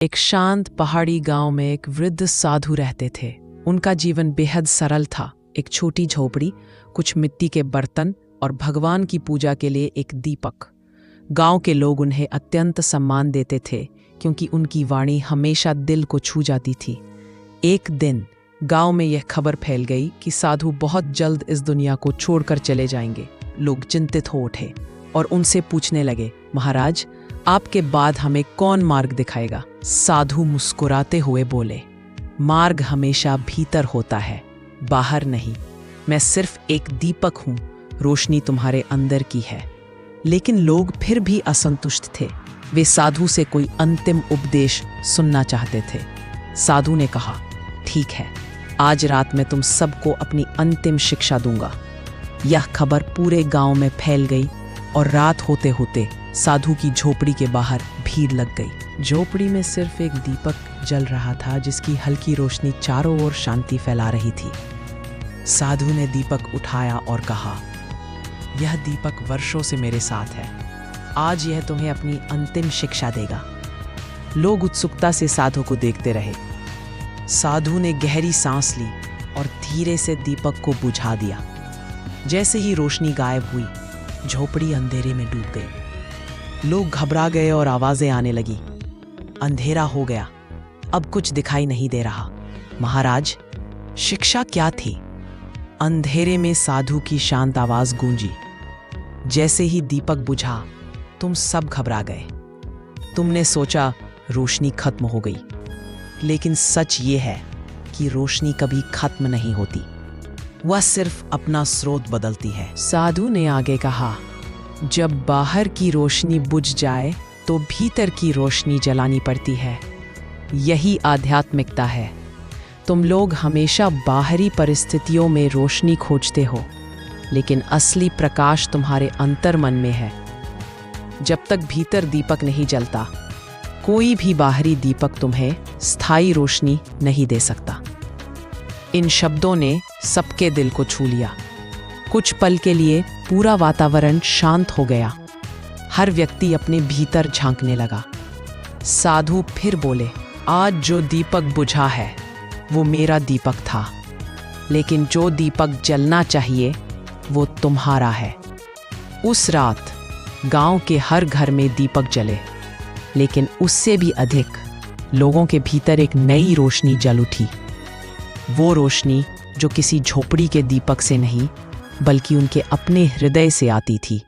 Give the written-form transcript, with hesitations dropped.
एक शांत पहाड़ी गांव में एक वृद्ध साधु रहते थे। उनका जीवन बेहद सरल था। एक छोटी झोपड़ी, कुछ मिट्टी के बर्तन और भगवान की पूजा के लिए एक दीपक। गांव के लोग उन्हें अत्यंत सम्मान देते थे क्योंकि उनकी वाणी हमेशा दिल को छू जाती थी। एक दिन गांव में यह खबर फैल गई कि साधु बहुत जल्द इस दुनिया को छोड़कर चले जाएंगे। लोग चिंतित हो उठे और उनसे पूछने लगे, महाराज, आपके बाद हमें कौन मार्ग दिखाएगा? साधु मुस्कुराते हुए बोले, मार्ग हमेशा भीतर होता है, बाहर नहीं। मैं सिर्फ एक दीपक हूं, रोशनी तुम्हारे अंदर की है। लेकिन लोग फिर भी असंतुष्ट थे। वे साधु से कोई अंतिम उपदेश सुनना चाहते थे। साधु ने कहा, ठीक है, आज रात मैं तुम सबको अपनी अंतिम शिक्षा दूंगा। यह खबर पूरे गांव में फैल गई और रात होते होते साधु की झोपड़ी के बाहर भीड़ लग गई। झोपड़ी में सिर्फ एक दीपक जल रहा था जिसकी हल्की रोशनी चारों ओर शांति फैला रही थी। साधु ने दीपक उठाया और कहा, यह दीपक वर्षों से मेरे साथ है, आज यह तुम्हें अपनी अंतिम शिक्षा देगा। लोग उत्सुकता से साधु को देखते रहे। साधु ने गहरी सांस ली और धीरे से दीपक को बुझा दिया। जैसे ही रोशनी गायब हुई, झोपड़ी अंधेरे में डूब गई। लोग घबरा गए और आवाजें आने लगी, अंधेरा हो गया, अब कुछ दिखाई नहीं दे रहा। महाराज, शिक्षा क्या थी? अंधेरे में साधु की शांत आवाज गूंजी, जैसे ही दीपक बुझा तुम सब घबरा गए। तुमने सोचा रोशनी खत्म हो गई, लेकिन सच ये है कि रोशनी कभी खत्म नहीं होती, वह सिर्फ अपना स्रोत बदलती है। साधु ने आगे कहा, जब बाहर की रोशनी बुझ जाए तो भीतर की रोशनी जलानी पड़ती है। यही आध्यात्मिकता है। तुम लोग हमेशा बाहरी परिस्थितियों में रोशनी खोजते हो, लेकिन असली प्रकाश तुम्हारे अंतर मन में है। जब तक भीतर दीपक नहीं जलता, कोई भी बाहरी दीपक तुम्हें स्थायी रोशनी नहीं दे सकता। इन शब्दों ने सबके दिल को छू लिया। कुछ पल के लिए पूरा वातावरण शांत हो गया। हर व्यक्ति अपने भीतर झांकने लगा। साधु फिर बोले, आज जो दीपक बुझा है वो मेरा दीपक था, लेकिन जो दीपक जलना चाहिए वो तुम्हारा है। उस रात गांव के हर घर में दीपक जले, लेकिन उससे भी अधिक लोगों के भीतर एक नई रोशनी जल उठी। वो रोशनी जो किसी झोपड़ी के दीपक से नहीं, बल्कि उनके अपने हृदय से आती थी।